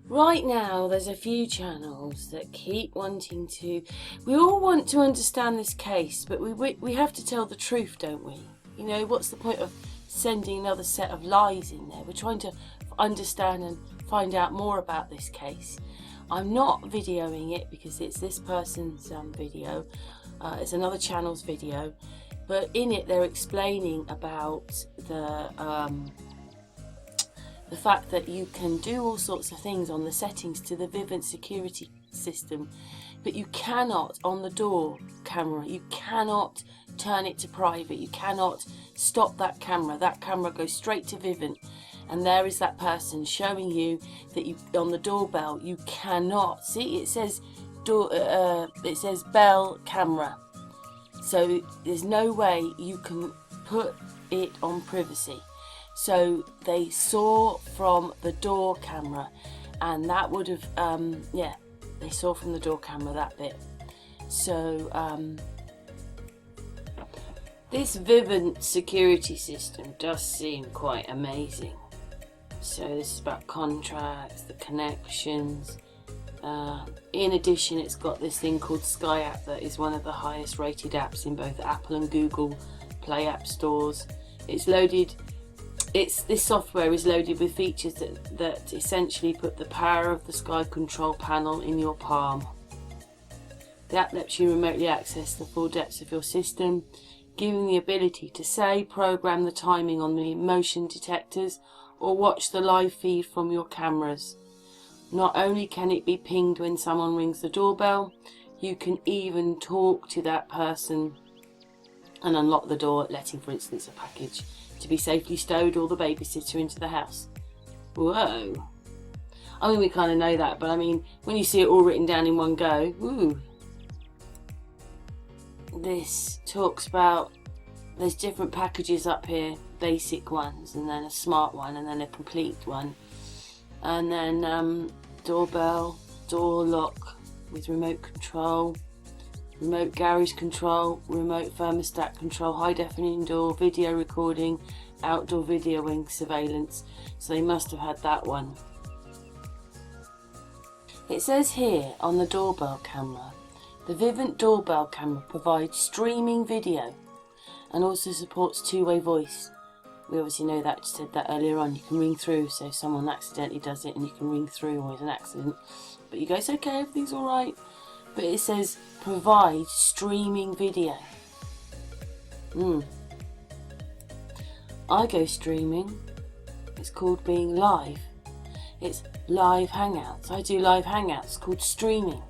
Right now, there's a few channels that keep wanting to. We all want to understand this case, but we have to tell the truth, don't we? You know, what's the point of sending another set of lies in there? We're trying to understand and find out more about this case. I'm not videoing it because it's this person's video. It's another channel's video, but in it they're explaining about the fact that you can do all sorts of things on the settings to the Vivint security system, but you cannot on the door camera. You cannot turn it to private. You cannot stop that camera. That camera goes straight to Vivint, and there is that person showing you that you on the doorbell you cannot see. It says it says bell camera, so there's no way you can put it on privacy. So they saw from the door camera, and that would have, yeah, they saw from the door camera that bit. So this Vivint security system does seem quite amazing. So this is about contracts, the connections. In addition, it's got this thing called Sky App that is one of the highest rated apps in both Apple and Google Play app stores. This software is loaded with features that essentially put the power of the Sky control panel in your palm. The app lets you remotely access the full depths of your system, giving the ability to say, program the timing on the motion detectors, or watch the live feed from your cameras. Not only can it be pinged when someone rings the doorbell, you can even talk to that person and unlock the door, letting, for instance, a package to be safely stowed or the babysitter into the house. Whoa. I mean, we kind of know that, but I mean, when you see it all written down in one go, ooh. This talks about, there's different packages up here, basic ones, and then a smart one, and then a complete one. And then doorbell, door lock with remote control, remote garage control, remote thermostat control, high definition door, video recording, outdoor videoing, surveillance. So they must have had that one. It says here on the doorbell camera, the Vivint doorbell camera provides streaming video and also supports two-way voice. We obviously know that, said that earlier on. You can ring through, so if someone accidentally does it and you can ring through or it's an accident, but you go, it's okay, everything's alright. But it says provide streaming video. I go streaming. It's called being live. It's live hangouts. I do live hangouts called streaming.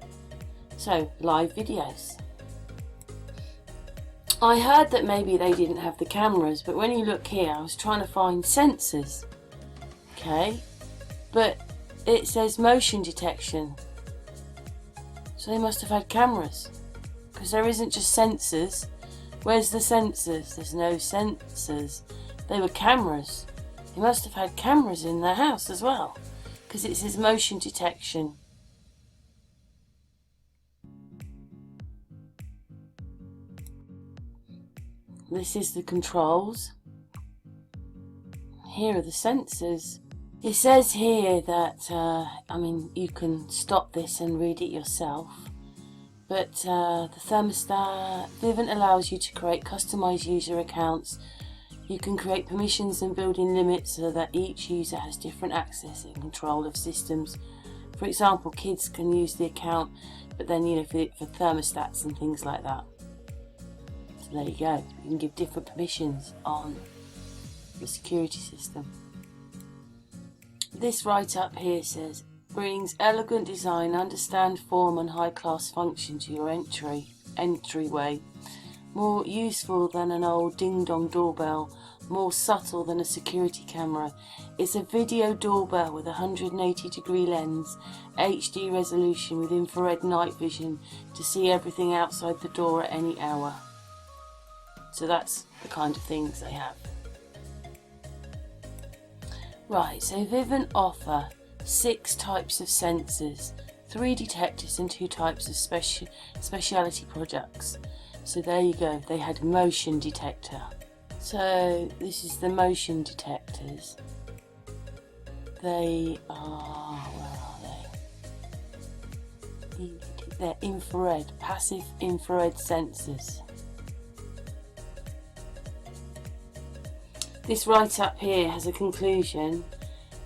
So live videos. I heard that maybe they didn't have the cameras, but when you look here, I was trying to find sensors. Okay, but it says motion detection. So they must have had cameras, because there isn't just sensors. Where's the sensors? There's no sensors. They were cameras. They must have had cameras in their house as well, because it says motion detection. This is the controls. Here are the sensors. It says here that, I mean, you can stop this and read it yourself, but the thermostat, Vivint allows you to create customized user accounts. You can create permissions and build in limits so that each user has different access and control of systems. For example, kids can use the account, but then, you know, for thermostats and things like that. So there you go. You can give different permissions on the security system. This right up here says, brings elegant design, understand form and high-class function to your entryway. More useful than an old ding-dong doorbell, more subtle than a security camera. It's a video doorbell with a 180-degree lens, HD resolution with infrared night vision to see everything outside the door at any hour. So that's the kind of things they have. Right, so Vivint offer 6 types of sensors, 3 detectors and 2 types of specialty products. So there you go, they had motion detector. So this is the motion detectors. They are, where are They're infrared, passive infrared sensors. This write-up here has a conclusion,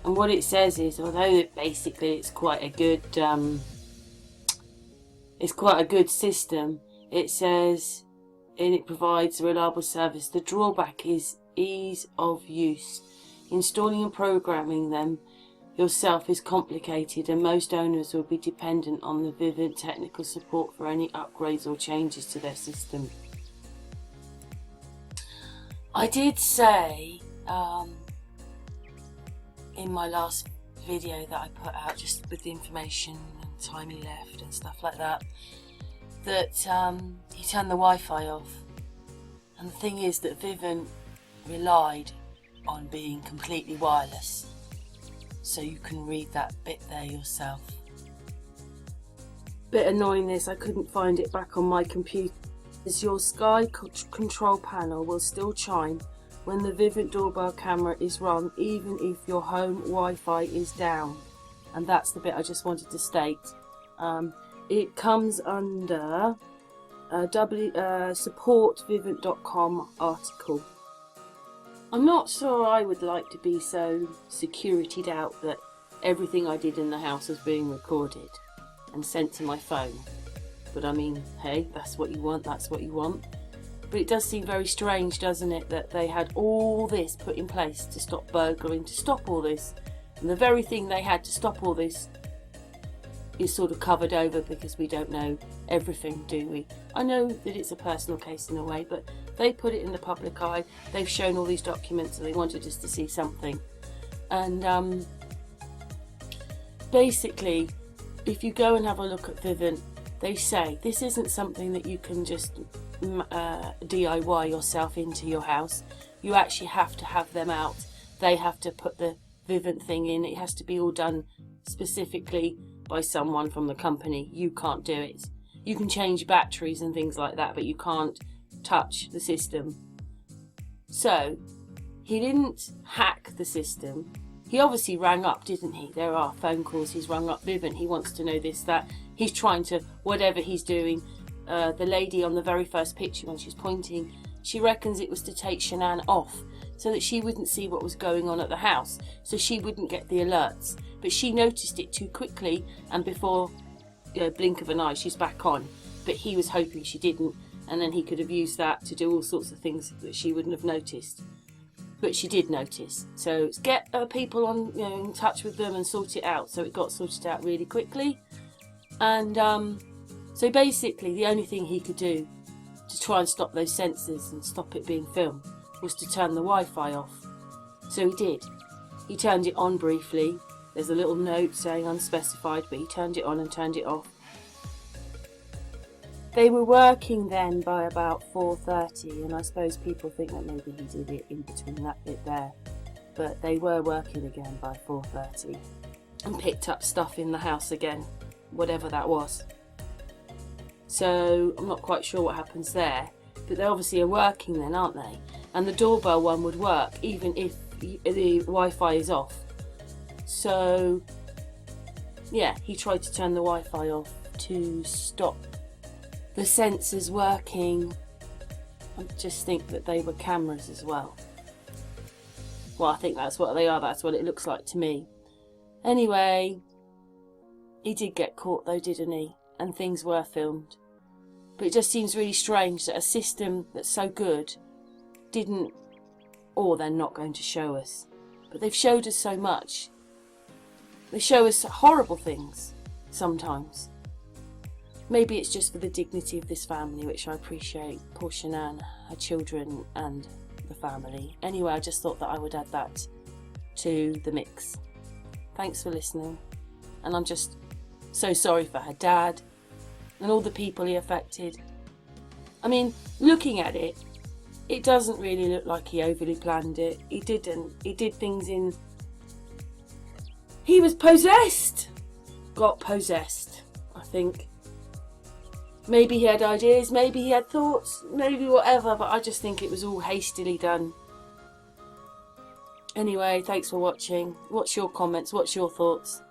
and what it says is, although basically it's quite a good system, it says, and it provides a reliable service. The drawback is ease of use. Installing and programming them yourself is complicated, and most owners will be dependent on the Vivint technical support for any upgrades or changes to their system. I did say in my last video that I put out, just with the information and time he left and stuff like that, that he turned the Wi-Fi off. And the thing is that Vivint relied on being completely wireless, so you can read that bit there yourself. Bit annoying this, I couldn't find it back on my computer. As your Sky control panel will still chime when the Vivint doorbell camera is run, even if your home Wi-Fi is down. And that's the bit I just wanted to state. It comes under supportvivint.com article. I'm not sure I would like to be so securityed out that everything I did in the house was being recorded and sent to my phone. But I mean, hey, that's what you want, that's what you want. But it does seem very strange, doesn't it, that they had all this put in place to stop burglaring, to stop all this. And the very thing they had to stop all this is sort of covered over because we don't know everything, do we? I know that it's a personal case in a way, but they put it in the public eye. They've shown all these documents and they wanted us to see something. And basically, if you go and have a look at Vivint, they say this isn't something that you can just DIY yourself into your house. You actually have to have them out. They have to put the Vivint thing in. It has to be all done specifically by someone from the company. You can't do it. You can change batteries and things like that, but you can't touch the system. So he didn't hack the system. He obviously rang up, didn't he? There are phone calls. He's rung up Vivint. He wants to know this, that. He's trying to, whatever he's doing. The lady on the very first picture, when she's pointing, she reckons it was to take Shanann off so that she wouldn't see what was going on at the house, so she wouldn't get the alerts. But she noticed it too quickly, and before blink of an eye, she's back on. But he was hoping she didn't, and then he could have used that to do all sorts of things that she wouldn't have noticed. But she did notice. So get people on, in touch with them and sort it out. So it got sorted out really quickly. And so basically the only thing he could do to try and stop those sensors and stop it being filmed was to turn the Wi-Fi off. So he did. He turned it on briefly. There's a little note saying unspecified, but he turned it on and turned it off. They were working then by about 4:30, and I suppose people think that maybe he did it in between that bit there. But they were working again by 4:30 and picked up stuff in the house again, whatever that was. So I'm not quite sure what happens there, but they obviously are working then, aren't they? And the doorbell one would work even if the Wi-Fi is off. So yeah, he tried to turn the Wi-Fi off to stop the sensors working. I just think that they were cameras as well. Well, I think that's what they are. That's what it looks like to me. Anyway, he did get caught though, didn't he? And things were filmed. But it just seems really strange that a system that's so good didn't, or they're not going to show us. But they've showed us so much. They show us horrible things sometimes. Maybe it's just for the dignity of this family, which I appreciate. Poor Shanann, her children and the family. Anyway, I just thought that I would add that to the mix. Thanks for listening. And I'm just so sorry for her dad and all the people he affected. I mean, looking at it, it doesn't really look like he overly planned it. He didn't. He did things in... He was possessed! Got possessed, I think. Maybe he had ideas, maybe he had thoughts, maybe whatever, but I just think it was all hastily done. Anyway, thanks for watching. What's your comments? What's your thoughts?